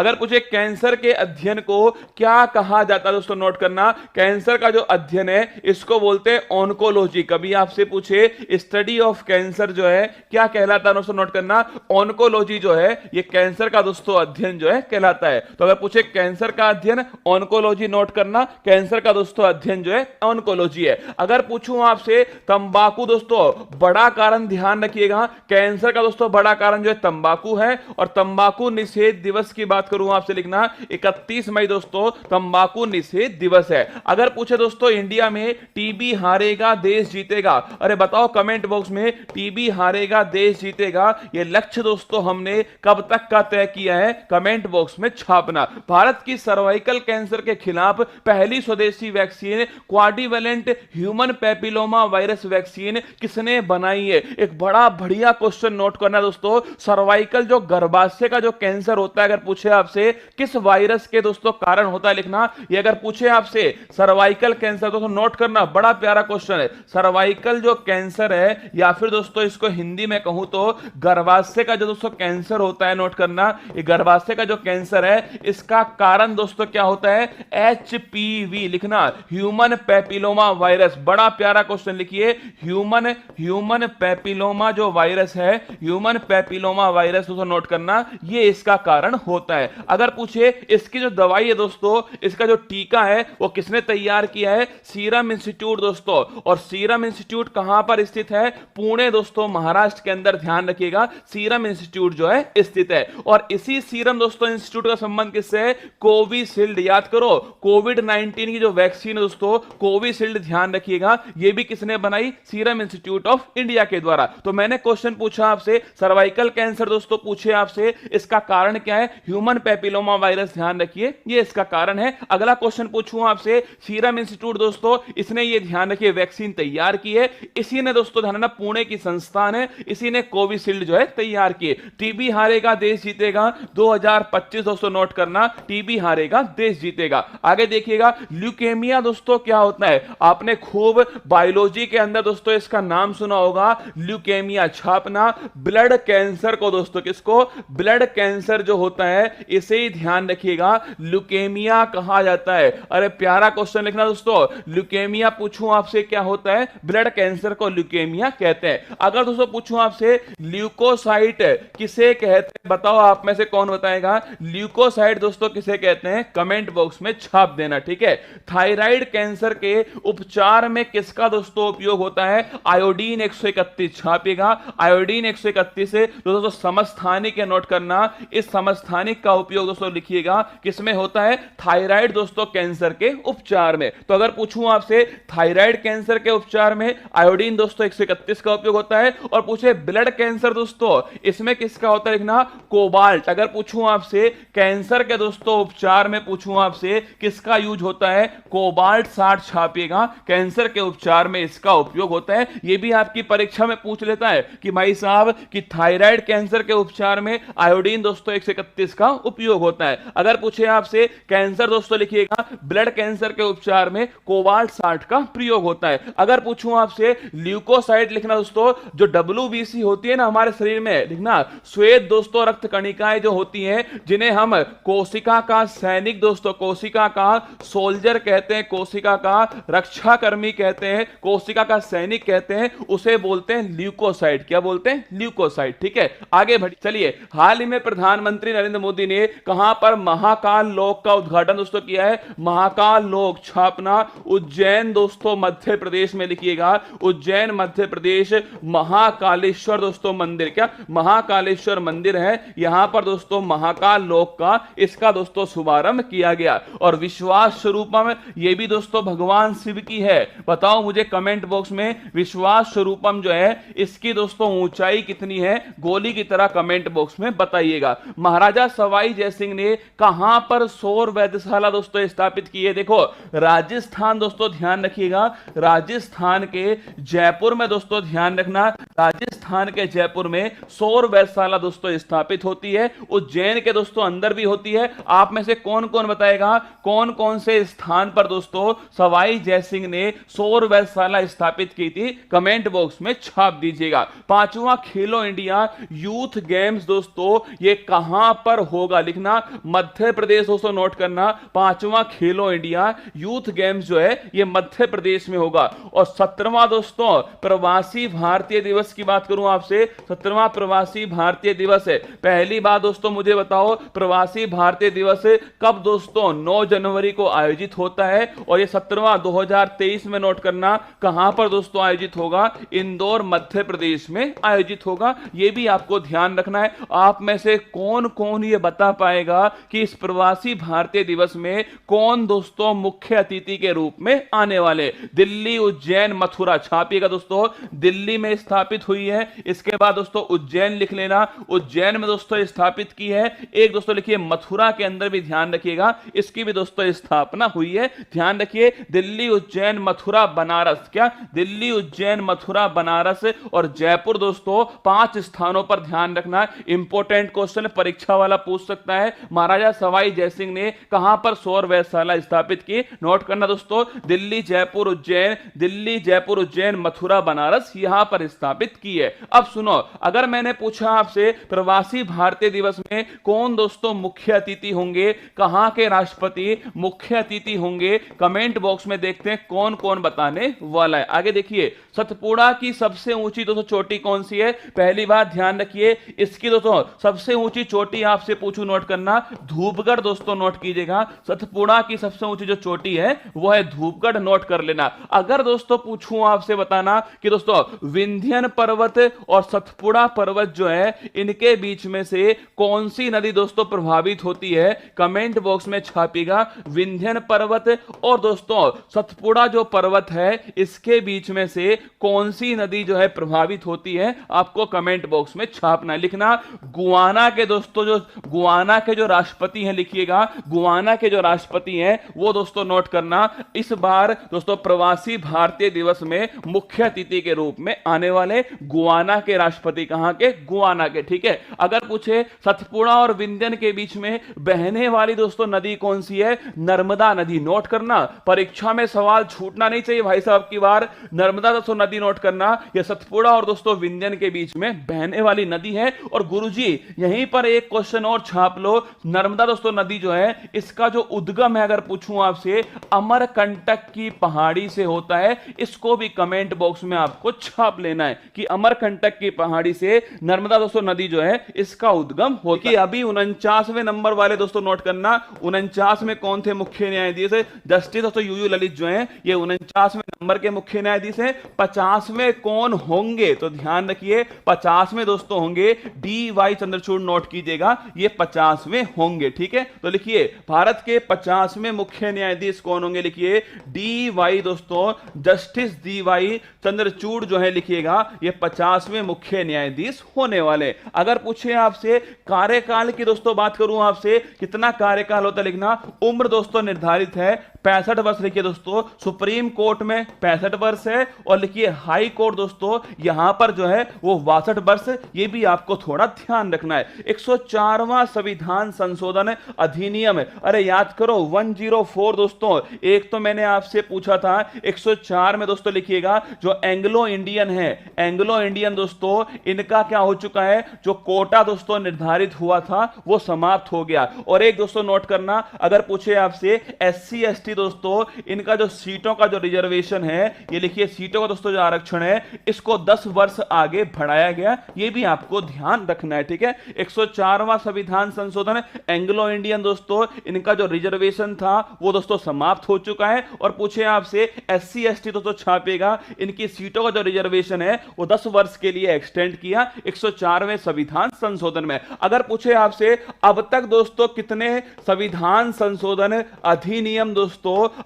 अगर पूछे कैंसर के अध्ययन को क्या कहा जाता है दोस्तों, नोट करना, कैंसर का जो अध्ययन है इसको बोलते हैं ऑन्कोलॉजी। कभी आपसे पूछे स्टडी ऑफ कैंसर जो है क्या कहलाता है दोस्तों, नोट करना, ऑन्कोलॉजी जो है ये कैंसर का दोस्तों अध्ययन जो है कहलाता है। तो अगर पूछे कैंसर का अध्ययन ऑन्कोलॉजी, नोट करना, कैंसर का दोस्तों अध्ययन जो है ऑन्कोलॉजी है। अगर पूछूं आपसे तंबाकू दोस्तों बड़ा कारण, ध्यान रखिएगा, कैंसर का दोस्तों बड़ा कारण जो है तंबाकू है। और तंबाकू निषेध दिवस की बात करूं आपसे, लिखना 31 मई दोस्तों तंबाकू निषेध दिवस है। अगर पूछे दोस्तों इंडिया में टीबी हारेगा देश जीतेगा, अरे बताओ कमेंट बॉक्स में, टीबी हारेगा देश जीतेगा ये लक्ष्य दोस्तों हमने कब तक का तय किया है, कमेंट बॉक्स में छापना। भारत की सर्वाइकल कैंसर के खिलाफ पहली स्वदेशी vaccine quadrivalent human papilloma virus vaccine किसने बनाई है? एक बड़ा बढ़िया क्वेश्चन नोट करना दोस्तों, सर्वाइकल जो गर्भाशय का जो कैंसर होता है, अगर पूछे आपसे किस वायरस के दोस्तों कारण होता है, लिखना। ये अगर पूछे आपसे सर्वाइकल कैंसर दोस्तों नोट करना, बड़ा प्यारा क्वेश्चन है। सर्वाइकल जो कैंसर है, या फिर दोस्तों इसको हिंदी में कहूं तो गर्भाशय का जो दोस्तों कैंसर होता है, नोट करना, ये गर्भाशय का जो कैंसर है इसका कारण दोस्तों क्या होता है? एचपीवी, लिखना, ह्यूमन पैपिलोमा वायरस। बड़ा प्यारा क्वेश्चन लिखिए, ह्यूमन पैपिलोमा जो वायरस है, ह्यूमन पैपिलोमा वायरस दोस्तों नोट करना, ये इसका कारण होता है। अगर पूछे इसकी जो दवाई है दोस्तों, इसका जो टीका है वो किसने तैयार किया है? सीरम इंस्टीट्यूट दोस्तों। और सीरम इंस्टीट्यूट कहां पर स्थित है? पुणे दोस्तों, महाराष्ट्र के अंदर, ध्यान रखिएगा, सीरम इंस्टीट्यूट जो है स्थित है। और इसी सीरम दोस्तों इंस्टीट्यूट का संबंध किससे है? कोविशील्ड, याद करो, कोविड-19 की जो वैक्सीन है दोस्तों कोविशील्ड, ध्यान रखिएगा, ये भी किसने बनाई? सीरम इंस्टीट्यूट ऑफ इंडिया के द्वारा। तो मैंने क्वेश्चन पूछा आपसे सर्वाइकल कैंसर दोस्तों, पूछे आपसे इसका कारण क्या है? ह्यूमन पैपिलोमा वायरस, ध्यान रखिए ये इसका कारण है। अगला क्वेश्चन पूछूं आपसे, सीरम इंस्टीट्यूट दोस्तों इसने ये ध्यान रखिए वैक्सीन तैयार की है, इसी ने दोस्तों ध्यान रखना पुणे की संस्थान है, इसी ने कोविशील्ड जो है तैयार की है। टीबी हारेगा देश जीतेगा 2025 दोस्तों नोट करना, टीबी हारेगा देश जीतेगा। आगे देखिएगा, ल्यूकेमिया दोस्तों क्या होता है? आपने खूब बायोलॉजी के अंदर दोस्तों इसका नाम सुना होगा, ल्यूकेमिया, छापना, ब्लड कैंसर को दोस्तों, किसको? ब्लड कैंसर जो होता है इसे ही ध्यान रखिएगा ल्यूकेमिया कहा जाता है। अरे प्यारा क्वेश्चन लिखना दोस्तों, ल्यूकेमिया पूछूं आपसे क्या होता है? ब्लड कैंसर को ल्यूकेमिया कहते हैं। अगर दोस्तों पूछूं आपसे ल्यूकोसाइट किसे कहते हैं, बताओ आप में से कौन बताएगा? ल्यूकोसाइट दोस्तों किसे कहते हैं? कमेंट बॉक्स में छाप देना, ठीक है। थायराइड कैंसर के उपचार में किसका दोस्तों उपयोग होता है? आयोडीन 131, छापेगा, आयोडीन 131 से दोस्तों समस्थानिक है, नोट करना, इस समस्थानिक का उपयोग दोस्तों लिखिएगा किसमें होता है? थायराइड दोस्तों कैंसर के उपचार में। तो अगर पूछूं आपसे थायराइड कैंसर के उपचार में आयोडीन दोस्तों 131 का उपयोग होता है। और पूछे ब्लड कैंसर दोस्तों, इसमें किसका होता है? लिखना, कोबाल्ट। अगर पूछूं आपसे कैंसर के दोस्तों उपचार में पूछूं आपसे किसका यूज होता है? कोबाल्ट 60, छापिएगा, कैंसर के उपचार में इसका उपयोग होता है। यह भी आपकी परीक्षा में पूछ लेता है कि भाई साहब कि थायराइड कैंसर के उपचार में आयोडीन दोस्तों 131 का उपयोग होता है। अगर पूछे आपसे कैंसर दोस्तों लिखिएगा, ब्लड कैंसर के उपचार में कोबाल्ट 60 का प्रयोग होता है। अगर पूछूं आपसे ल्यूकोसाइट, लिखना दोस्तों, जो WBC होती है ना हमारे शरीर में, लिखना, श्वेत दोस्तों रक्त कणिकाएं जो होती हैं, जिन्हें हम कोशिका का सैनिक दोस्तों, कोशिका का सोल्जर कहते हैं, कोशिका का रक्षा कर्मी कहते हैं, कोशिका का सैनिक कहते हैं, उसे बोलते हैं ल्यूकोसाइट। क्या बोलते हैं? ल्यूकोसाइट, ठीक है। आगे बढ़ चलिए, हाल ही में प्रधानमंत्री नरेंद्र मोदी ने कहां पर महाकाल लोक का उद्घाटन दोस्तों किया है? महाकाल लोक, छापना, उज्जैन दोस्तों मध्य प्रदेश में, लिखिएगा, उज्जैन मध्य प्रदेश, महाकालेश्वर दोस्तों मंदिर, क्या महाकालेश्वर मंदिर है, यहां पर दोस्तों महाकाल लोक का इसका दोस्तों शुभारंभ किया गया। और विश्वास स्वरूपम, यह भी दोस्तों भगवान शिव की है। बताओ मुझे कमेंट बॉक्स में, विश्वास स्वरूपम जो है इसकी दोस्तों ऊंचाई कितनी है? गोली की तरह कमेंट बॉक्स में बताइएगा। महाराजा सवाई जयसिंह ने कहां पर सौर वेधशाला दोस्तों स्थापित की है? देखो राजस्थान दोस्तों, ध्यान रखिएगा, राजस्थान के जयपुर में दोस्तों, ध्यान रखना, राजस्थान के जयपुर में सौर वेधशाला दोस्तों स्थापित होती है। उज्जैन के दोस्तों अंदर भी होती है। आप में से कौन कौन बताएगा कौन कौन से स्थान पर दोस्तों सवाई जयसिंह ने सौर वेधशाला स्थापित की थी? कमेंट बॉक्स में छाप दीजिएगा। पांचवा खेलो इंडिया यूथ गेम्स दोस्तों ये कहां पर होगा? होगा, लिखना मध्य प्रदेश। दोस्तों नोट करना 5वां खेलो इंडिया यूथ गेम्स जो है ये मध्य प्रदेश में होगा। और 17वां दोस्तों प्रवासी भारतीय दिवस की बात करूं आपसे, 17वां प्रवासी भारतीय दिवस है। पहली बात दोस्तों मुझे बताओ प्रवासी भारतीय दिवस कब दोस्तों 9 जनवरी को आयोजित होता है, और ये 17वां 2023 में नोट करना कहां पर दोस्तों आयोजित होगा, इंदौर मध्य प्रदेश में आयोजित होगा। यह भी आपको ध्यान रखना है। आप में से कौन कौन ये बता पाएगा कि इस प्रवासी भारतीय दिवस में कौन दोस्तों मुख्य अतिथि के रूप में आने वाले। दिल्ली, उज्जैन, मथुरा, छापिएगा दोस्तों, दिल्ली में स्थापित हुई है। इसके बाद दोस्तों उज्जैन लिख लेना, उज्जैन में दोस्तों स्थापित की है। एक दोस्तों लिखिए मथुरा के अंदर भी ध्यान रखिएगा, इसकी भी दोस्तों स्थापना हुई है। ध्यान रखिए दिल्ली, उज्जैन, मथुरा, बनारस, क्या दिल्ली, उज्जैन, मथुरा, बनारस और जयपुर दोस्तों 5 स्थानों पर ध्यान रखना। इंपॉर्टेंट क्वेश्चन परीक्षा वाला पूछ सकता है, महाराजा सवाई जयसिंह ने कहां पर सौर वेधशाला स्थापित की। नोट करना दोस्तों दिल्ली, जयपुर, उज्जैन, दिल्ली, जयपुर, उज्जैन, मथुरा, बनारस यहां पर स्थापित की है। अब सुनो, अगर मैंने पूछा आपसे प्रवासी भारतीय दिवस में कौन दोस्तों मुख्य अतिथि होंगे, कहां के राष्ट्रपति मुख्य अतिथि होंगे, कमेंट बॉक्स में देखते हैं कौन कौन बताने वाला है। आगे देखिए सतपुड़ा की सबसे ऊंची दोस्तों चोटी कौन सी है। पहली बात ध्यान रखिए इसकी दोस्तों सबसे ऊंची चोटी आपसे पूछूं नोट करना धूपगढ़। दोस्तों नोट कीजिएगा सतपुड़ा की सबसे ऊंची जो चोटी है वो है धूपगढ़, नोट कर लेना। अगर दोस्तों पूछूं आपसे बताना कि दोस्तों विंध्यन पर्वत और सतपुड़ा पर्वत जो है इनके बीच में से कौन सी नदी दोस्तों प्रभावित होती है, कमेंट बॉक्स में छापिएगा। विंध्यन पर्वत और दोस्तों सतपुड़ा जो पर्वत है इसके बीच में से कौन सी नदी जो है प्रभावित होती है, आपको कमेंट बॉक्स में छापना है। लिखना गुआना के दोस्तों गुआना के जो राष्ट्रपति हैं, लिखिएगा गुआना के जो राष्ट्रपति हैं वो दोस्तों नोट करना इस बार दोस्तों प्रवासी भारतीय दिवस में मुख्य अतिथि के रूप में आने वाले गुआना के राष्ट्रपति। कहां के, गुआना के, ठीक है। अगर पूछे सतपुड़ा और विंध्यन के बीच में बहने वाली दोस्तों नदी कौन सी है, नर्मदा नदी। नोट करना परीक्षा में सवाल छूटना नहीं चाहिए भाई साहब की बार। नर्मदा दोस्तों नदी नोट करना, यह सतपुड़ा और दोस्तों विंध्यन के बीच में बहने वाली नदी है। और गुरुजी यहीं पर एक क्वेश्चन और छाप लो, नर्मदा दोस्तों नदी जो है इसका जो उद्गम है अगर पूछूं आपसे अमरकंटक की पहाड़ी से होता है। इसको भी कमेंट बॉक्स में आपको छाप लेना है कि अमरकंटक की पहाड़ी से नर्मदा दोस्तों नदी जो है इसका उद्गम होता है। अभी 49वें नंबर वाले दोस्तों नोट करना 49 में कौन थे मुख्य न्यायाधीश, जस्टिस दोस्तों यूयू ललित जो है ये 49वें नंबर के मुख्य न्यायाधीश हैं। 50वें कौन होंगे, तो ध्यान रखिए 50वें दोस्तों होंगे डी वाई चंद्रचूड़। नोट कीजिएगा ये 50वें होंगे, ठीक है। तो लिखिए भारत के 50वें मुख्य न्यायाधीश कौन होंगे, लिखिए डी वाई दोस्तों जस्टिस डी वाई चंद्रचूड़ जो है लिखिएगा ये 50वें मुख्य न्यायाधीश होने वाले। अगर पूछे आपसे कार्यकाल की दोस्तों बात करूं आपसे कितना कार्यकाल होता है, लिखना उम्र दोस्तों निर्धारित है 65 वर्ष। लिखिए दोस्तों सुप्रीम कोर्ट में 65 वर्ष है और लिखिए हाई कोर्ट दोस्तों यहां पर जो है वो 62 वर्ष। ये भी आपको थोड़ा ध्यान रखना है। 104वां संविधान संशोधन अधिनियम, अरे याद करो 104 दोस्तों। एक तो मैंने आपसे पूछा था 104 में दोस्तों लिखिएगा जो एंग्लो इंडियन है, एंग्लो इंडियन दोस्तों इनका क्या हो चुका है, जो कोटा दोस्तों निर्धारित हुआ था वो समाप्त हो गया। और एक दोस्तों नोट करना अगर पूछे आपसे SC ST दोस्तों इनका जो सीटों का जो रिजर्वेशन है ये लिखिए सीटों का दोस्तों जो आरक्षण है इसको 10 वर्ष आगे बढ़ाया गया। ये भी आपको ध्यान रखना है, ठीक है। 104वां संविधान संशोधन एंग्लो इंडियन दोस्तों इनका जो रिजर्वेशन था वो दोस्तों समाप्त हो चुका है। और पूछे आपसे SC ST दोस्तों छापेगा इनकी सीटों का जो रिजर्वेशन है वो 10 वर्ष के लिए एक्सटेंड किया 104वें संविधान संशोधन में। अगर पूछे आपसे अब तक दोस्तों कितने संविधान संशोधन अधिनियम दोस्तों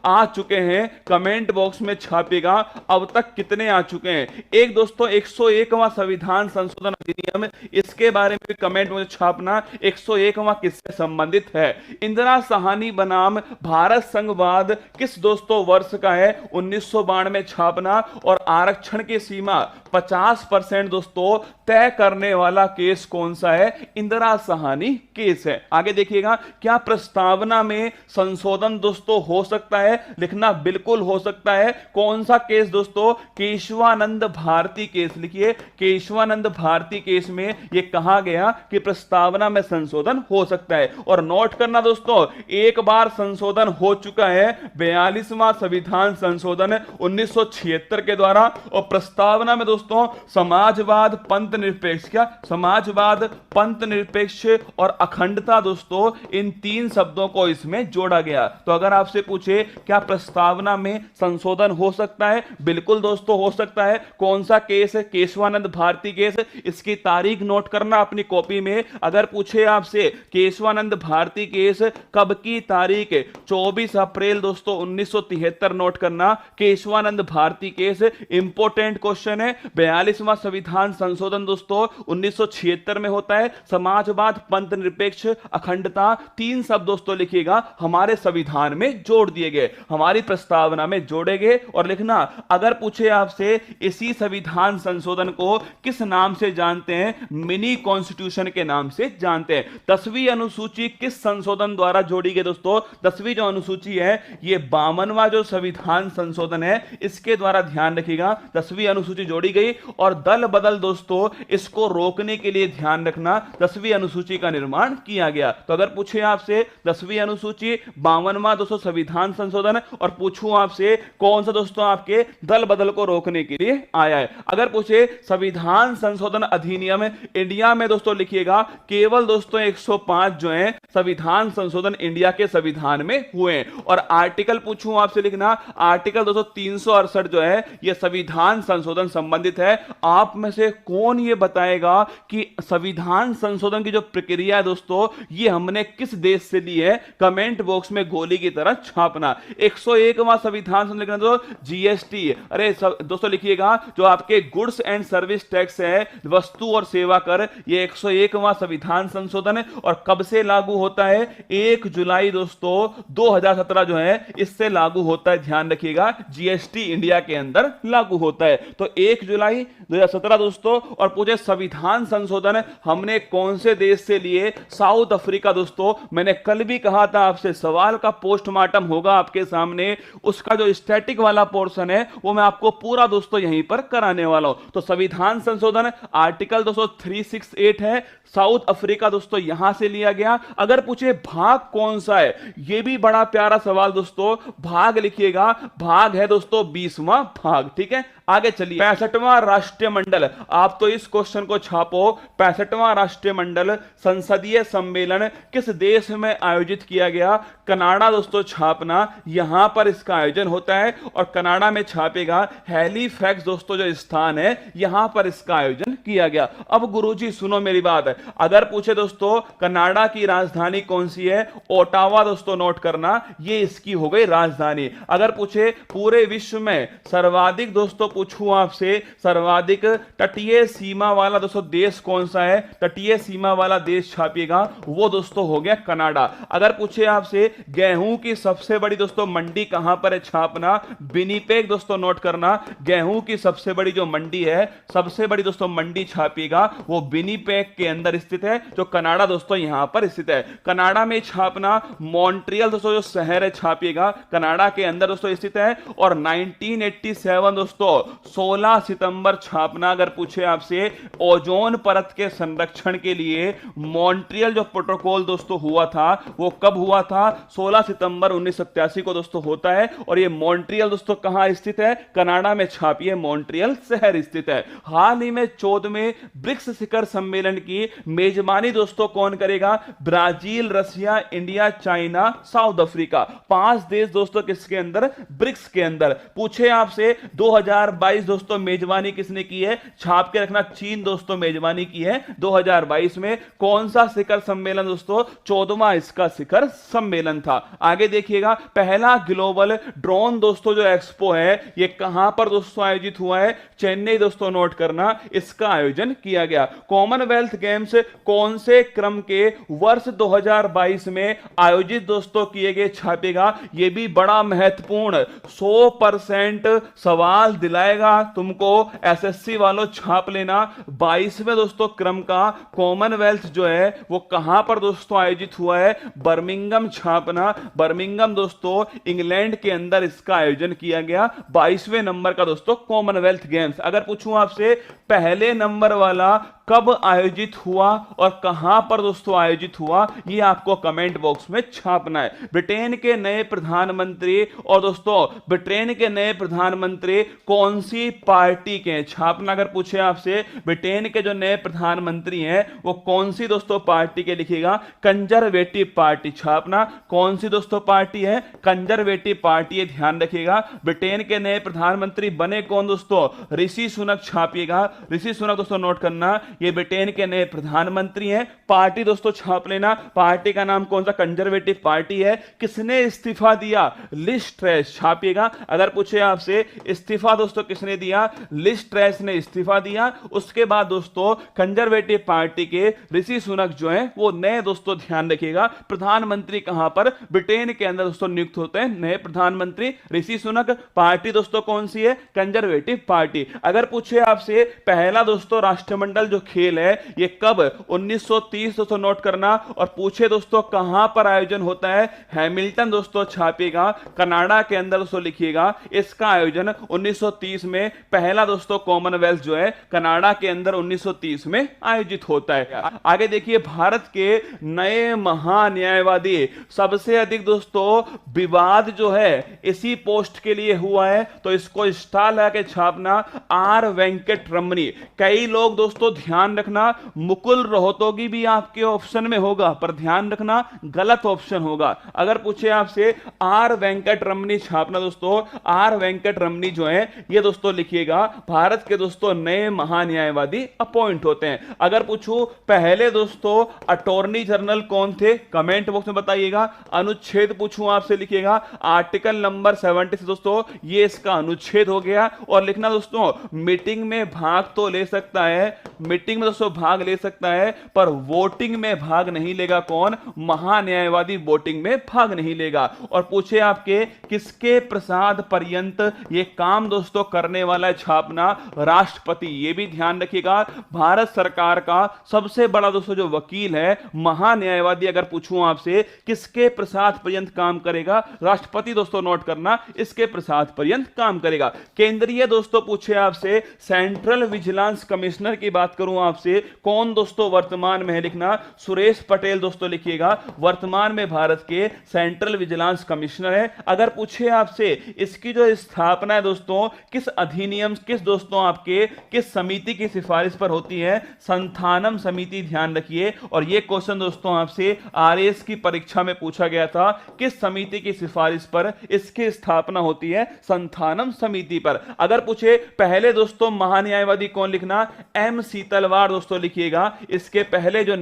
आ चुके हैं, कमेंट बॉक्स में छापेगा अब तक कितने आ चुके हैं। एक दोस्तों 101वां संविधान संशोधन अधिनियम, इसके बारे में भी कमेंट में छापना 101वां किससे संबंधित है। इंदिरा साहनी बनाम भारत संघवाद किस दोस्तों वर्ष का है, 1992 में छापना। और आरक्षण की सीमा 50% दोस्तों तय करने वाला केस कौन सा है, इंदिरा साहनी केस है। आगे देखिएगा क्या प्रस्तावना में संशोधन दोस्तों हो सकता है? लिखना बिल्कुल हो सकता है। कौन सा केस दोस्तों? केशवानंद भारती केस। लिखिए, केशवानंद भारती केस में यह कहा गया कि प्रस्तावना में संशोधन हो सकता है। और नोट करना दोस्तों, एक बार संशोधन हो चुका है, 42वां संविधान संशोधन 1976 के द्वारा। और प्रस्तावना में दोस्तों समाजवाद, पंथ निरपेक्ष, क्या समाजवाद, पंथ निरपेक्ष और अखंडता दोस्तों, इन तीन शब्दों को इसमें जोड़ा गया। तो अगर आपसे पूछे क्या प्रस्तावना में संशोधन हो सकता है? बिल्कुल दोस्तों हो सकता है। कौन सा केस है? केशवानंद भारती केस। इसकी तारीख नोट करना अपनी कॉपी में। अगर पूछे आपसे केशवानंद भारती केस कब की तारीख है? 24 अप्रैल दोस्तों 1973 नोट करना। Kesavananda Bharati case important question है। 42वां संविधान संशोधन दोस्तों 1976 में होता है। समाजवाद, पंथ निरपेक्ष, अखंडता, तीन शब्द दोस्तों लिखिएगा हमारे संविधान में जोड़ दिए गए, हमारी प्रस्तावना में जोड़े गए। और लिखना, अगर पूछे आपसे इसी संविधान संशोधन को किस नाम से जानते हैं? मिनी कॉन्स्टिट्यूशन के नाम से जानते हैं। 10वीं अनुसूची किस संशोधन द्वारा जोड़ी गई दोस्तों? 10वीं जो अनुसूची है ये 52वां जो संविधान संशोधन है इसके द्वारा, ध्यान रखिएगा, 10वीं अनुसूची जोड़ी गई। और दल बदल दोस्तों इसको रोकने के लिए ध्यान रखना 10वीं अनुसूची का निर्माण किया गया। तो अगर पूछे आपसे 10वीं अनुसूची, 52वां दोस्तों संविधान संशोधन, और पूछूं आपसे कौन सा दोस्तों आपके दल बदल को रोकने के लिए आया है? अगर पूछे संविधान संशोधन अधिनियम इंडिया में दोस्तों लिखिएगा केवल दोस्तों 105 जो है संविधान संशोधन इंडिया के संविधान में हुए हैं। और आर्टिकल पूछूं आपसे, लिखना आर्टिकल दोस्तों 368 जो है यह संविधान संशोधन संबंधित है। आप में से कौन यह बताएगा कि संविधान संशोधन की जो प्रक्रिया है दोस्तों ये हमने किस देश से ली है? कमेंट बॉक्स में गोली की तरह छापना। 101वां संविधान संशोधन लिखना दोस्तों जीएसटी। अरे दोस्तों लिखिएगा जो आपके गुड्स एंड सर्विस टैक्स है, वस्तु और सेवा कर, ये 101वां संविधान संशोधन है। और कब से लागू होता है? 1 जुलाई दोस्तों 2017 जो है इससे लागू होता है। ध्यान रखिएगा जीएसटी इंडिया के अंदर लागू होता है। तो 1 जुलाई 2017 दोस्तों। और पूछे संविधान संशोधन हमने कौन से देश से लिए? साउथ अफ्रीका दोस्तों। मैंने कल भी कहा था आपसे सवाल का पोस्टमार्टम होगा आपके सामने, उसका जो स्टैटिक वाला पोर्शन है वो मैं आपको पूरा दोस्तों यहीं पर कराने वाला हूं। तो संविधान संशोधन आर्टिकल दोस्तों 368 है, साउथ अफ्रीका दोस्तों यहां से लिया गया। अगर पूछे भाग कौन सा है, यह भी बड़ा प्यारा सवाल दोस्तों। भाग लिखिएगा, भाग है दोस्तों 20वां भाग। ठीक है, आगे चलिए। 65वां राष्ट्रीय मंडल, आप तो इस क्वेश्चन को छापो। 65वां राष्ट्रीय मंडल संसदीय सम्मेलन किस देश में आयोजित किया गया? कनाडा दोस्तों छापना, यहां पर इसका आयोजन होता है। और कनाडा में छापेगा हैलीफैक्स दोस्तों जो स्थान है यहां पर इसका आयोजन किया गया। अब गुरुजी सुनो मेरी बात है, अगर पूछे दोस्तों कनाडा की राजधानी कौन सी है? ओटावा दोस्तों नोट करना, ये इसकी हो गई राजधानी। अगर पूछे पूरे विश्व में सर्वाधिक दोस्तों, पूछूं आपसे सर्वाधिक तटीय सीमा वाला दोस्तों देश कौन सा है? तटीय सीमा वाला देश छापिएगा, वो दोस्तों हो गया कनाडा। अगर पूछे आपसे गेहूं की सबसे बड़ी दोस्तों मंडी कहां पर है? छापना विनिपेग दोस्तों नोट करना। गेहूं की सबसे बड़ी जो मंडी है, सबसे बड़ी दोस्तों मंडी छापिएगा, वो विनिपेग के अंदर स्थित है, जो कनाडा दोस्तों यहां पर स्थित है। कनाडा में छापना मॉन्ट्रियल दोस्तों जो शहर है छापिएगा, कनाडा के अंदर दोस्तों स्थित है। और 1987 दोस्तों 16 सितंबर छापना। अगर पूछे आपसे ओजोन परत के संरक्षण के लिए मॉन्ट्रियल जो प्रोटोकॉल दोस्तों हुआ था वो कब हुआ था? 16 सितंबर 1987 को दोस्तों होता है। और ये मॉन्ट्रियल दोस्तों कहां स्थित है? कनाडा में छापिए, मॉन्ट्रियल शहर स्थित है। हाल ही में 14वें ब्रिक्स शिखर सम्मेलन की मेजबानी दोस्तों कौन करेगा? Brazil, Russia, India, China, south Africa. 5 देश दोस्तों किसके अंदर? ब्रिक्स के अंदर। पूछे आपसे 2022 दोस्तों मेजबानी किसने की है? छाप के रखना, चीन दोस्तों मेजबानी की है 2022 में। कौन सा शिखर सम्मेलन दोस्तों? 14वां इसका शिखर सम्मेलन था। आगे देखिएगा, पहला ग्लोबल ड्रोन दोस्तों जो एक्सपो है ये कहां पर दोस्तों आयोजित हुआ है? चेन्नई दोस्तों नोट करना, इसका आयोजन किया गया। कॉमनवेल्थ गेम्स कौन से क्रम के वर्ष 2022 में आयोजित दोस्तों किए गए? छापेगा, यह भी बड़ा महत्वपूर्ण 100% सवाल दिलाए आएगा तुमको एसएससी वालों छाप लेना 22वें दोस्तों क्रम का कॉमनवेल्थ जो है वो कहां पर दोस्तों आयोजित हुआ है, बर्मिंघम छापना। बर्मिंघम दोस्तों इंग्लैंड के अंदर इसका आयोजन किया गया, 22वें नंबर का दोस्तों कॉमनवेल्थ गेम्स। अगर पूछूं आपसे पहले नंबर वाला कब आयोजित हुआ और कहां पर दोस्तों आयोजित हुआ, ये आपको कमेंट बॉक्स में छापना है। ब्रिटेन के नए प्रधानमंत्री, और दोस्तों ब्रिटेन के नए प्रधानमंत्री कौन सी पार्टी के हैं, छापना। अगर पूछे आपसे ब्रिटेन के जो नए प्रधानमंत्री हैं वो कौन सी दोस्तों पार्टी के, लिखिएगा कंजरवेटिव पार्टी, छापना। कौन सी दोस्तों पार्टी है, कंजरवेटिव पार्टी है, ध्यान रखिएगा। ब्रिटेन के नए प्रधानमंत्री बने कौन दोस्तों, ऋषि सुनक, छापिएगा ऋषि सुनक दोस्तों, नोट करना ये ब्रिटेन के नए प्रधानमंत्री हैं। पार्टी दोस्तों छाप लेना, पार्टी का नाम कौन सा, कंजरवेटिव पार्टी है। किसने इस्तीफा दिया, लिज ट्रैस, छापिएगा। अगर पूछे आपसे इस्तीफा दोस्तों किसने दिया, लिज ट्रैस ने इस्तीफा दिया। उसके बाद दोस्तों कंजरवेटिव पार्टी के ऋषि सुनक जो है वो नए दोस्तों, ध्यान रखिएगा, प्रधानमंत्री कहां पर, ब्रिटेन के अंदर दोस्तों नियुक्त होते हैं नए प्रधानमंत्री ऋषि सुनक। पार्टी दोस्तों कौन सी है, कंजरवेटिव पार्टी। अगर पूछे आपसे पहला दोस्तों राष्ट्रमंडल जो खेल है ये कब, 1930 दोस्तों, नोट करना। और पूछे दोस्तों कहां पर आयोजन होता है, हैमिल्टन दोस्तों, छापिएगा, कनाडा के अंदर दोस्तों, लिखिएगा इसका आयोजन 1930 में, पहला दोस्तों कॉमनवेल्थ जो है कनाडा के अंदर 1930 में आयोजित होता है। आगे देखिए, भारत के नए महान्यायवादी, सबसे अधिक दोस्तों विवाद जो है इसी पोस्ट के लिए हुआ है, तो इसको स्टार लगा के छापना, आर वेंकट रमनी। कई लोग दोस्तों ध्यान रखना, मुकुल रोहतगी भी आपके ऑप्शन में होगा, पर ध्यान रखना गलत ऑप्शन होगा। अगर पूछे आपसे आर वेंकट रमनी, छापना दोस्तों, आर वेंकट रमनी जो है ये दोस्तों लिखिएगा भारत के दोस्तों नए महान्यायवादी अपॉइंट होते हैं। अगर पूछूं पहले दोस्तों अटॉर्नी जनरल कौन थे, कमेंट बॉक्स में बताइएगा। अनुच्छेद पूछूं आपसे, लिखिएगा आर्टिकल नंबर 70 से दोस्तों ये इसका अनुच्छेद हो गया। और लिखना दोस्तों मीटिंग में भाग तो ले सकता है, मीटिंग में दोस्तों भाग ले सकता है, पर वोटिंग में भाग नहीं लेगा। कौन, महान्यायवादी वोटिंग में भाग नहीं लेगा। और पूछे आपके किसके प्रसाद पर्यंत ये काम दोस्तों करने वाला है, छापना राष्ट्रपति। ये भी ध्यान रखिएगा, भारत सरकार का सबसे बड़ा दोस्तों जो वकील है महान्यायवादी, अगर पूछूं आपसे किसके प्रसाद पर्यंत काम करेगा, राष्ट्रपति दोस्तों, नोट करना इसके प्रसाद पर्यंत काम करेगा। केंद्रीय दोस्तों पूछे आपसे सेंट्रल विजिलेंस कमिश्नर की बात करूं आपसे, कौन दोस्तों वर्तमान में है, लिखना सुरेश पटेल दोस्तों, लिखिएगा वर्तमान में भारत के सेंट्रल विजिलेंस कमिश्नर है। अगर पूछे आपसे इसकी जो स्थापना है दोस्तों किस अधिनियम, किस दोस्तों आपके किस समिति की सिफारिश पर होती है, संथानम समिति, ध्यान रखिए। और यह क्वेश्चन दोस्तों आपसे आरएएस की परीक्षा में पूछा गया था, किस समिति की सिफारिश पर इसकी स्थापना होती है, संथानम समिति पर। अगर पूछे पहले दोस्तों महान्यायवादी कौन, लिखना एम सीतलवाड़ दोस्तों, लिखिएगा इसके पहले जो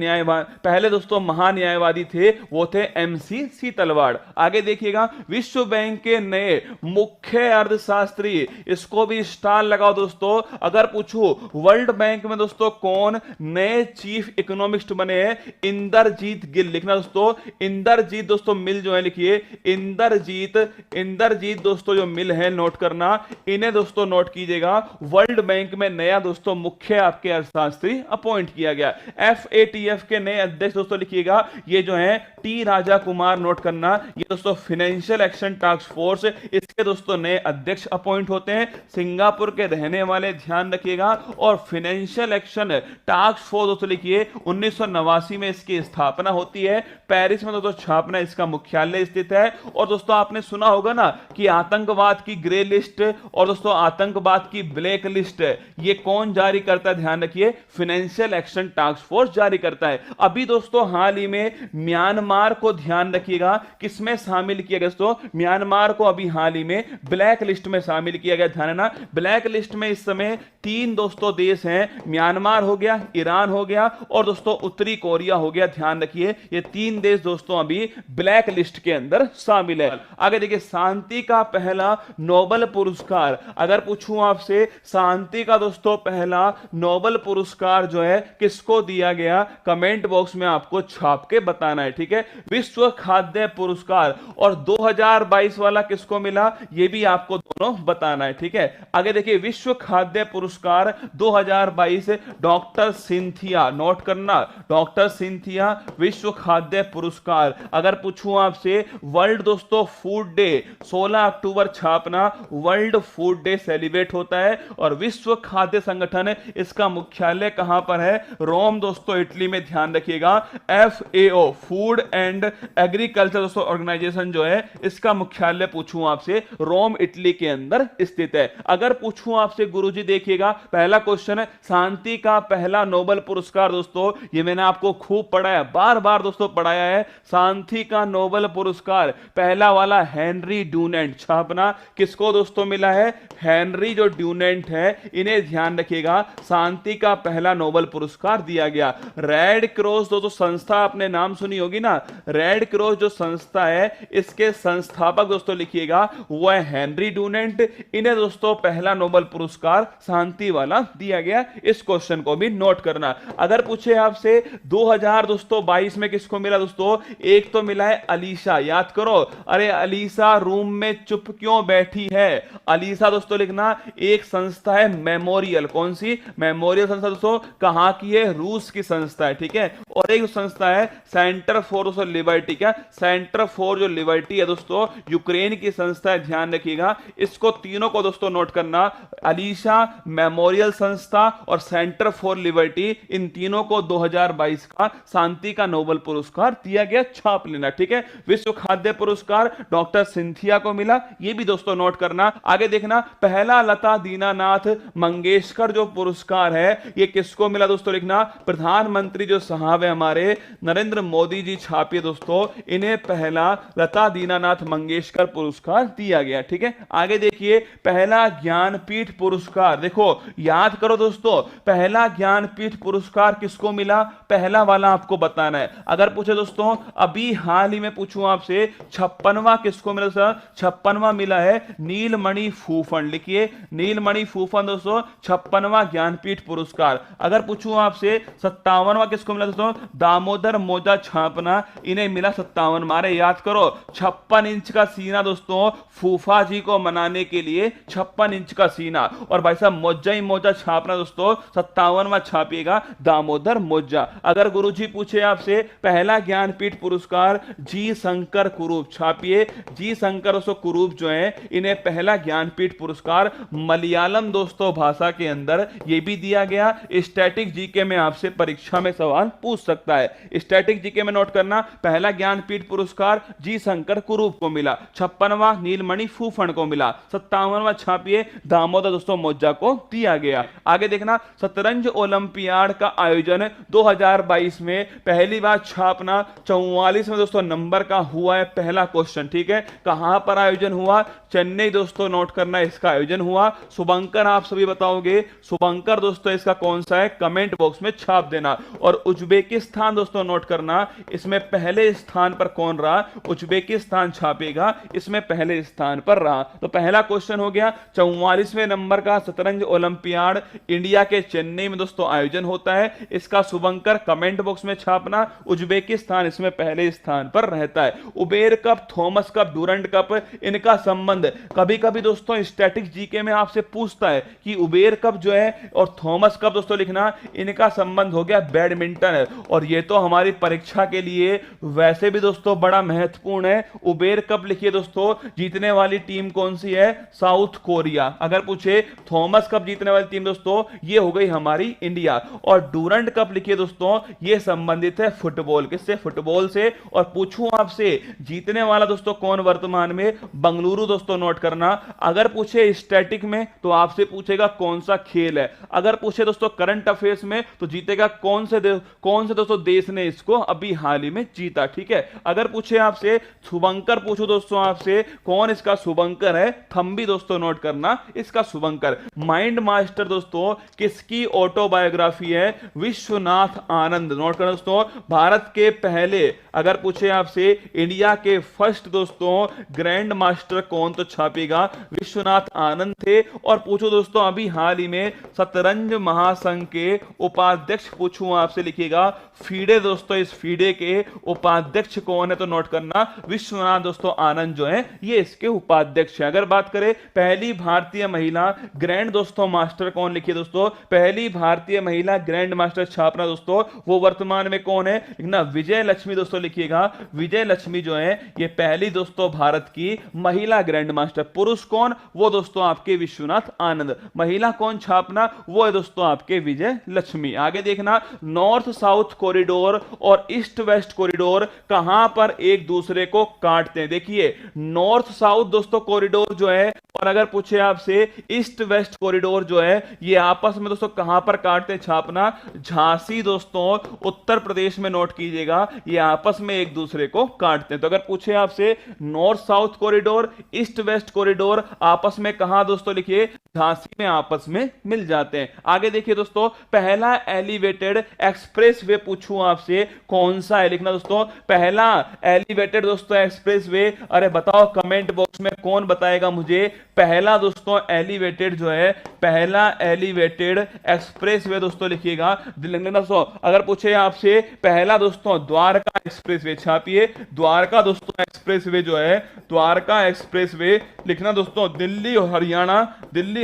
पहले दोस्तों महान्यायवादी थे वो थे एमसी सीतलवाड़। आगे देखिएगा, विश्व बैंक के नए मुख्य अर्थशास्त्री, इसको भी स्टार लगाओ दोस्तों। अगर पूछूं वर्ल्ड बैंक में दोस्तों कौन नए चीफ इकोनॉमिस्ट बने हैं, इंदरजीत गिल, लिखना दोस्तों इंदरजीत दोस्तों मिल जो है, लिखिए इंदरजीत दोस्तों जो मिल है, नोट करना, इन्हें दोस्तों नोट कीजिएगा। वर्ल्ड बैंक में नया दोस्तों मुख्य आपके अर्थशास्त्री अपॉइंट किया गया। एफएटीएफ के नए अध्यक्ष दोस्तों, लिखिएगा ये जो है टी राजा कुमार, नोट करना ये दोस्तों फाइनेंशियल एक्शन टास्क फोर्स, इसके दोस्तों नए अध्यक्ष अपॉइंट होते हैं, सिंगापुर के रहने वाले, ध्यान रखिएगा। और फाइनेंशियल एक्शन टास्क फोर्स दोस्तों लिखिए 1989 में इसकी स्थापना होती है, पेरिस में दोस्तों छापना इसका मुख्यालय स्थित है। और दोस्तों आपने सुना होगा ना कि आतंकवाद की ग्रे लिस्ट और दोस्तों आतंकवाद की ब्लैक लिस्ट ये कौन जारी करता है, ध्यान रखिए फाइनेंशियल एक्शन टास्क फोर्स जारी करता है। अभी दोस्तों हाल ही में म्यांमार को, ध्यान रखिएगा किसमें शामिल किया गया दोस्तों, म्यांमार को अभी हाल ही में ब्लैक लिस्ट में शामिल किया गया, ध्यान रखना। ब्लैक लिस्ट में इस समय 3 दोस्तों देश हैं, म्यांमार हो गया, ईरान हो गया और दोस्तों उत्तरी कोरिया हो गया, ध्यान रखिए ये 3 देश दोस्तों अभी ब्लैक लिस्ट के अंदर शामिल है। आगे देखिए, शांति का पहला नोबेल पुरस्कार, अगर पूछूं आपसे शांति का दोस्तों पहला नोबेल पुरस्कार पुरस्कार जो है किसको दिया गया, कमेंट बॉक्स में आपको छाप के बताना है, ठीक है। विश्व खाद्य पुरस्कार और 2022 वाला किसको मिला, ये भी आपको दोनों बताना है, ठीक है। आगे देखिए, विश्व खाद्य पुरस्कार 2022 डॉक्टर सिंथिया, नोट करना, डॉक्टर सिंथिया विश्व खाद्य पुरस्कार। अगर पूछूं आपसे वर्ल्ड दोस्तों फूड डे, 16 अक्टूबर छापना, वर्ल्ड फूड डे सेलिब्रेट होता है। और विश्व खाद्य संगठन, इसका मुख्यालय कहां पर है, रोम दोस्तों, इटली में, ध्यान रखिएगा। FAO फूड एंड एग्रीकल्चर दोस्तों ऑर्गेनाइजेशन जो है, इसका मुख्यालय पूछूं आपसे, रोम इटली के अंदर स्थित है। अगर पूछूं आपसे गुरुजी, देखिएगा पहला क्वेश्चन है, शांति का पहला नोबेल पुरस्कार दोस्तों, ये मैंने आपको खूब पढ़ाया, बार बार दोस्तों पढ़ाया है। शांति का नोबेल पुरस्कार पहला वाला हेनरी ड्यूनेंट, छापना, किसको दोस्तों मिला है, हेनरी जो ड्यूनेंट है, इन्हें ध्यान रखिएगा, शांति का पहला नोबेल पुरस्कार दिया गया। रेड क्रॉस दोस्तों संस्था, आपने नाम सुनी होगी ना, रेड क्रॉस जो संस्था है, इसके संस्थापक दोस्तों लिखिएगा, वो है हेनरी ड्यूनेंट। इन्हें दोस्तों पहला नोबेल पुरस्कार शांति वाला दिया गया। इस क्वेश्चन को भी नोट करना। अगर पूछे आपसे 2022 में किसको मिला दोस्तों, एक तो मिला है अलीशा, याद करो, अरे अलीशा रूम में चुप क्यों बैठी है, अलीशा दोस्तों लिखना। एक संस्था है मेमोरियल, कौन सी, मेमोरियल संस्था दोस्तों, कहां की है, रूस की संस्था है, ठीक है। और एक संस्था है सेंटर फॉर दोस्तों लिबर्टी, क्या, सेंटर फॉर जो लिबर्टी है दोस्तों, यूक्रेन की संस्था है, ध्यान रखिएगा। इसको तीनों को दोस्तों नोट करना, अलीशा, मेमोरियल संस्था और सेंटर फॉर लिबर्टी, इन तीनों को 2022 का शांति का नोबेल पुरस्कार दिया गया, छाप लेना, ठीक है। विश्व खाद्य पुरस्कार डॉक्टर सिंथिया को मिला, ये भी दोस्तों नोट करना। आगे देखना, पहला लता दीनानाथ मंगेशकर जो पुरस्कार है, ये किसको मिला दोस्तों, लिखना, प्रधानमंत्री जो साहब है हमारे नरेंद्र मोदी जी, छापिए दोस्तों, इन्हें पहला लता दीनानाथ मंगेशकर पुरस्कार दिया गया, ठीक है। आगे देखिए, पहला ज्ञानपीठ पुरस्कार, देखो याद करो दोस्तों, पहला ज्ञानपीठ पुरस्कार किसको मिला, पहला वाला आपको बताना है। अगर पूछे दोस्तों, अभी हाल ही में पूछूं आपसे, 56वां किसको मिला सर, 56वां मिला है नीलमणि फूफन, लिखिए नीलमणि फूफन दोस्तों, 56वां ज्ञानपीठ पुरस्कार। अगर पूछूं आपसे 57वां किसको मिला दोस्तों, दामोदर मोजा छापना, इन्हें मिला 57, मारे याद करो, 56 इंच का सीना दोस्तों, फूफा जी को मनाने के लिए 56 इंच का सीना। और भाई साहब मोजा ही मोजा छापना दोस्तों, 57वां छापिएगा, दामोदर मोजा। अगर गुरुजी पूछे आपसे पहला ज्ञानपीठ पुरस्कार जी शंकर कुरूप, छापिए जी शंकर कुरूप जो है, इन्हें पहला ज्ञानपीठ पुरस्कार मलयालम दोस्तों भाषा के अंदर ये भी दिया गया। स्टैटिक जीके में आपसे परीक्षा में सवाल पूछ सकता है, स्टैटिक जीके में नोट करना, पहला ज्ञानपीठ पुरस्कार जी शंकर कुरूप को मिला, 56वां नीलमणि फूफन को मिला, 57वां छापिए दामोदर दोस्तों मोजा को दिया गया। आगे देखना, शतरंज ओलंपियाड का आयोजन 2022 में पहली बार छापना, 44 में दोस्तों नंबर का हुआ है पहला क्वेश्चन, ठीक है। कहां पर आयोजन हुआ, चेन्नई दोस्तों, नोट करना, इसका आयोजन हुआ। शुभंकर आप सभी बताओगे, शुभंकर दोस्तों इसका कौन सा है, कमेंट बॉक्स में छाप देना। और उज्बेकिस्तान दोस्तों नोट करना, इसमें पहले स्थान पर कौन रहा, उज्बेकिस्तान छापेगा, इसमें पहले स्थान पर रहा। तो पहला क्वेश्चन हो गया, 44वें नंबर का शतरंज ओलंपियाड इंडिया के चेन्नई में दोस्तों आयोजन होता है, इसका शुभंकर कमेंट बॉक्स में छापना, उज्बेकिस्तान इसमें पहले स्थान पर रहता है। Uber cup, Thomas cup, Durand cup, इनका संबंध कभी कभी दोस्तों स्टैटिक जीके में आपसे पूछता है कि उबेर कप जो है और थॉमस कप दोस्तों लिखना, इनका संबंध हो गया बैडमिंटन है। और ये तो हमारी परीक्षा के लिए वैसे भी दोस्तों बड़ा महत्वपूर्ण है। उबेर कप लिखिए दोस्तों, जीतने वाली टीम कौन सी है, साउथ कोरिया। अगर पूछे थॉमस कप जीतने वाली टीम दोस्तों, ये हो गई हमारी इंडिया। और डूरंट कप लिखिए दोस्तों, ये संबंधित है फुटबॉल, किससे, फुटबॉल से। और पूछूं आपसे जीतने वाला दोस्तों कौन वर्तमान में, बंगलुरु दोस्तों नोट करना। अगर पूछे स्टैटिक में तो आपसे पूछेगा कौन सा खेल है। अगर पूछे दोस्तों करंट अफेयर्स में तो जीतेगा कौन से दोस्तों देश ने इसको अभी हाल ही में जीता, ठीक है। अगर पूछे आपसे शुभंकर, पूछो दोस्तों आपसे कौन इसका शुभंकर है, थंबी दोस्तों नोट करना, इसका शुभंकर। माइंड मास्टर दोस्तों किसकी ऑटोबायोग्राफी है, विश्वनाथ आनंद, नोट करना दोस्तों, भारत के पहले। अगर पूछे आपसे इंडिया के फर्स्ट दोस्तों ग्रैंड मास्टर कौन, तो छापेगा विश्वनाथ आनंद थे। और पूछो दोस्तों अभी हाल ही में शतरंज महासंघ के उपाध्यक्ष पूछूं आपसे, लिखिएगा फीडे दोस्तों, इस फीडे के उपाध्यक्ष कौन है? तो नोट करना विश्वनाथ दोस्तों आनंद जो है ये इसके उपाध्यक्ष है। अगर बात करें पहली भारतीय महिला ग्रैंड दोस्तों मास्टर कौन, लिखिए दोस्तों पहली भारतीय महिला ग्रैंड मास्टर छापना दोस्तों वो वर्तमान में कौन है? लिखना विजय लक्ष्मी दोस्तों, लिखिएगा विजय लक्ष्मी जो है ये पहली दोस्तों भारत की महिला ग्रैंड मास्टर। पुरुष कौन? वो दोस्तों आपके विश्वनाथ आनंद। महिला कौन छापना? वो है दोस्तों आपके विजय लक्ष्मी। आगे देखना नॉर्थ साउथ कॉरिडोर और ईस्ट वेस्ट कॉरिडोर कहां पर एक दूसरे को काटते हैं? देखिए नॉर्थ साउथ दोस्तों कॉरिडोर जो है, और अगर पूछे आपसे ईस्ट वेस्ट कॉरिडोर जो है ये आपस में दोस्तों कहां पर काटते हैं? छापना झांसी दोस्तों उत्तर प्रदेश में, नोट कीजिएगा ये आपस में एक दूसरे को काटते हैं। तो अगर पूछे आपसे north south corridor east west corridor आपस में कहां दोस्तों, लिखिए झांसी में आपस में मिल जाते हैं। आगे देखिए दोस्तों पहला एलिवेटेड एक्सप्रेस वे पूछूं आपसे कौन सा है? लिखना दोस्तों पहला एलिवेटेड दोस्तों एक्सप्रेस वे। अरे बताओ कमेंट बॉक्स में कौन बताएगा मुझे पहला दोस्तों एलिवेटेड जो है, पहला एलिवेटेड एक्सप्रेस वे दोस्तों, लिखिएगा दोस्तों। अगर पूछे आपसे पहला दोस्तों द्वारका एक्सप्रेस वे, छापिए द्वारका दोस्तों एक्सप्रेस वे जो है, द्वारका एक्सप्रेस वे लिखना दोस्तों दिल्ली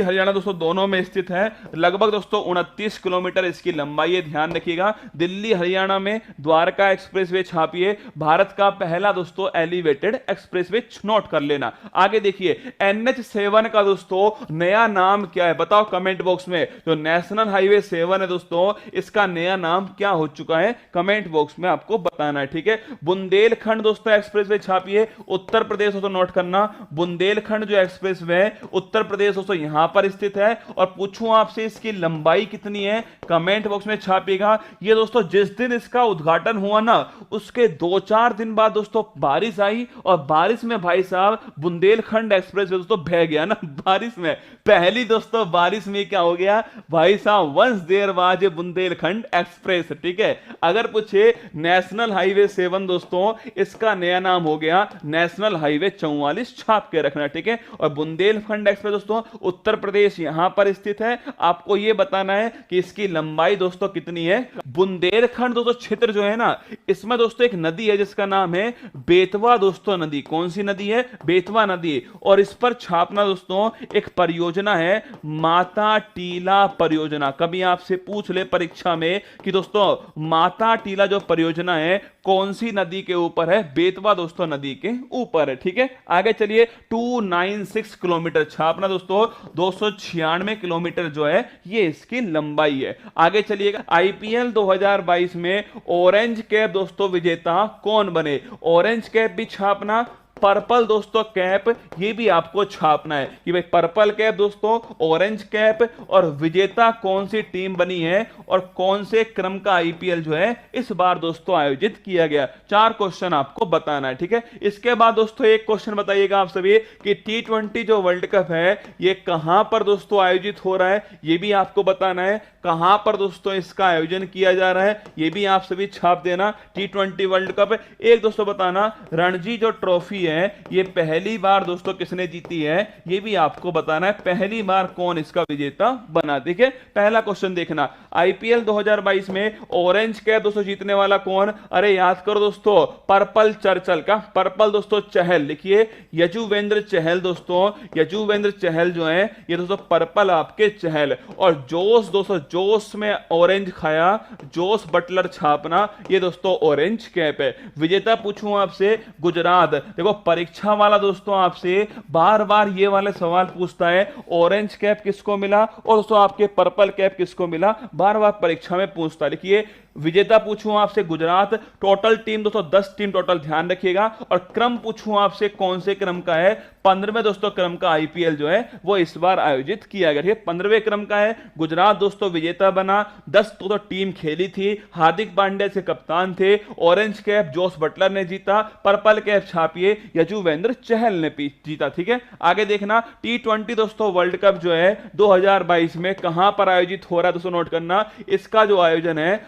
हरियाणा दोस्तों दोनों में स्थित है। लगभग दोस्तों 29 किलोमीटर इसकी लंबाई है, ध्यान रखिएगा दिल्ली हरियाणा में द्वारका एक्सप्रेस वे छापिए। भारत का पहला दोस्तों एलिवेटेड एक्सप्रेस वे, नोट कर लेना। आगे देखिए NH7 का दोस्तों नया नाम क्या है? बताओ कमेंट बॉक्स में। जो नेशनल हाईवे 7 है दोस्तों इसका नया नाम क्या हो चुका है? कमेंट बॉक्स में आपको बताना है, ठीक है। बुंदेलखंड दोस्तों एक्सप्रेस वे छापिए उत्तर प्रदेश दोस्तों, नोट करना बुंदेलखंड जो एक्सप्रेस वे उत्तर प्रदेश दोस्तों यहां पर स्थित है। और पूछूं आपसे इसकी लंबाई कितनी है? कमेंट बॉक्स में छापिएगा। ये दोस्तों जिस दिन इसका उद्घाटन हुआ ना उसके 2-4 दिन बाद दोस्तों बारिश आई, और बारिश में भाई साहब बुंदेलखंड एक्सप्रेस वे दोस्तों बह गया ना बारिश में। पहली दोस्तों बारिश में क्या हो गया भाई साहब? Once there was a Bundelkhand express, ठीक है। अगर पूछे नेशनल हाईवे 7 दोस्तों इसका नया नाम हो गया नेशनल हाईवे 44, छाप के रखना, ठीक है। और बुंदेलखंड एक्सप्रेस दोस्तों उत्तर प्रदेश यहां पर स्थित है। आपको यह बताना है कि इसकी लंबाई दोस्तों कितनी है। बुंदेलखंड दोस्तों क्षेत्र जो है ना इसमें दोस्तों एक नदी है जिसका नाम है बेतवा दोस्तों नदी। कौन सी नदी है? बेतवा नदी। और इस पर छापना दोस्तों एक परियोजना है माता टीला परियोजना। कभी आपसे पूछ ले परीक्षा में कि दोस्तों माता टीला जो परियोजना है कौन सी नदी के ऊपर है? बेतवा दोस्तों नदी के ऊपर है, ठीक है। आगे चलिए 296 किलोमीटर छापना दोस्तों 296 किलोमीटर जो है ये इसकी लंबाई है। आगे चलिएगा IPL 2022 में ऑरेंज कैप दोस्तों विजेता कौन बने? ऑरेंज कैप भी छापना, पर्पल दोस्तों कैप ये भी आपको छापना है कि भाई पर्पल कैप दोस्तों, ऑरेंज कैप, और विजेता कौन सी टीम बनी है और कौन से क्रम का IPL जो है इस बार दोस्तों आयोजित किया गया। 4 क्वेश्चन आपको बताना है, ठीक है। इसके बाद दोस्तों एक क्वेश्चन बताइएगा आप सभी कि T20 जो वर्ल्ड कप है ये कहां पर दोस्तों आयोजित हो रहा है, ये भी आपको बताना है। कहां पर दोस्तों इसका आयोजन किया जा रहा है ये भी आप सभी छाप देना। T20 वर्ल्ड कप एक दोस्तों बताना, रणजी जो ट्रॉफी है ये पहली बार दोस्तों किसने जीती है ये भी आपको बताना है। पहली बार कौन इसका विजेता बना, ठीक है। पहला क्वेश्चन देखना IPL 2022 में ऑरेंज कैप दोस्तों जीतने वाला कौन? अरे याद करो दोस्तों पर्पल चर्चल का, पर्पल दोस्तों चहल, लिखिए यजुवेंद्र चहल दोस्तों, यजुवेंद्र चहल जो है ये दोस्तों पर्पल आपके चहल। और जोश दोस्तों, जोश में ऑरेंज खाया, जोश बटलर छापना, ये दोस्तों ऑरेंज कैप है। विजेता पूछूं आपसे गुजरात। देखो परीक्षा वाला दोस्तों आपसे बार बार ये वाले सवाल पूछता है ऑरेंज कैप किसको मिला और दोस्तों आपके पर्पल कैप किसको मिला, बार बार परीक्षा में पूछता है। लिखिए विजेता पूछूं आपसे गुजरात, टोटल टीम दोस्तों 10 टीम टोटल, ध्यान रखिएगा। और क्रम पूछूं आपसे कौन से क्रम का है? 15वें दोस्तों क्रम का IPL जो है वो इस बार आयोजित किया गया, ठीक है। 15वें क्रम का है। गुजरात दोस्तों विजेता बना, 10 तो टीम खेली थी, हार्दिक पांड्या से कप्तान थे। ऑरेंज कैप जोस बटलर ने जीता, पर्पल कैप छापिए यजुवेंद्र चहल ने जीता, ठीक है। आगे देखना T20 दोस्तों वर्ल्ड कप जो है 2022 में कहां पर आयोजित हो रहा है दोस्तों, नोट करना। इसका जो आयोजन है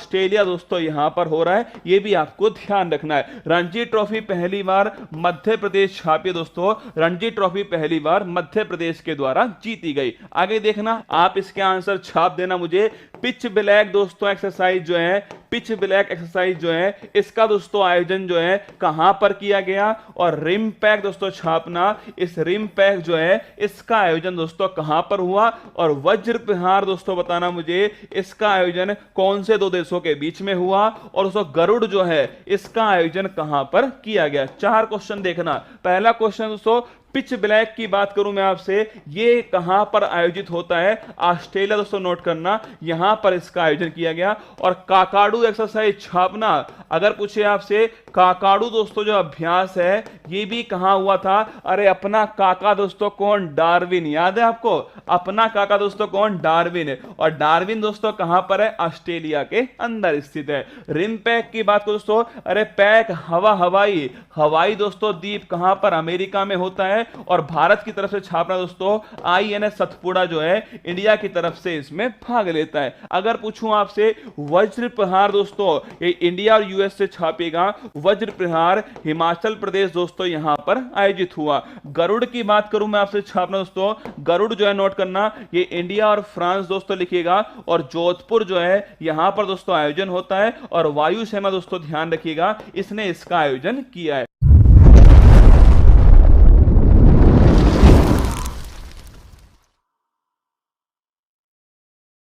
ऑस्ट्रेलिया दोस्तों यहां पर हो रहा है, यह भी आपको ध्यान रखना है। रणजी ट्रॉफी पहली बार मध्य प्रदेश छापिए दोस्तों, रणजी ट्रॉफी पहली बार मध्य प्रदेश के द्वारा जीती गई। आगे देखना, आप इसके आंसर छाप देना मुझे। पिच ब्लैक दोस्तों एक्सरसाइज जो है, पिच ब्लैक एक्सरसाइज जो है, इसका दोस्तों आयोजन जो है कहां पर किया गया, और रिम पैक दोस्तों छापना, इस रिम पैक जो है इसका आयोजन दोस्तों कहां पर हुआ, और वज्र प्रहार दोस्तों बताना मुझे इसका आयोजन कौन से दो देशों के बीच में हुआ, और दोस्तों गरुड़ जो है इसका आयोजन कहां पर किया गया। 4 क्वेश्चन देखना। पहला क्वेश्चन दोस्तों, पिच ब्लैक की बात करूं मैं आपसे, ये कहां पर आयोजित होता है, ऑस्ट्रेलिया दोस्तों नोट करना, यहां पर इसका आयोजन किया गया। और काकाडू एक्सरसाइज छापना, अगर पूछे आपसे काकाडू दोस्तों जो अभ्यास है ये भी कहां हुआ था, अरे अपना काका दोस्तों कौन, डार्विन, याद है आपको, अपना काका दोस्तों कौन, डार्विन है, और डार्विन दोस्तों कहां पर है, ऑस्ट्रेलिया के अंदर स्थित है। रिम पैक की बात करो दोस्तों, अरे पैक हवाई, हवाई दोस्तों द्वीप कहां पर, अमेरिका में होता है, और भारत की तरफ से छापना दोस्तों INS सतपुड़ा जो है इंडिया की तरफ से इसमें भाग लेता है। अगर पूछूं आपसे वज्र प्रहार दोस्तों, ये इंडिया और US से छापेगा, वज्र प्रहार हिमाचल प्रदेश दोस्तों यहां पर आयोजित हुआ। गरुड़ की बात करूं मैं आपसे छापना दोस्तों, गरुड़ जो है नोट करना, ये इंडिया और फ्रांस दोस्तों लिखिएगा, और जोधपुर जो है यहां पर दोस्तों आयोजन होता है, और वायुसेना दोस्तों ध्यान रखिएगा इसने इसका आयोजन किया है।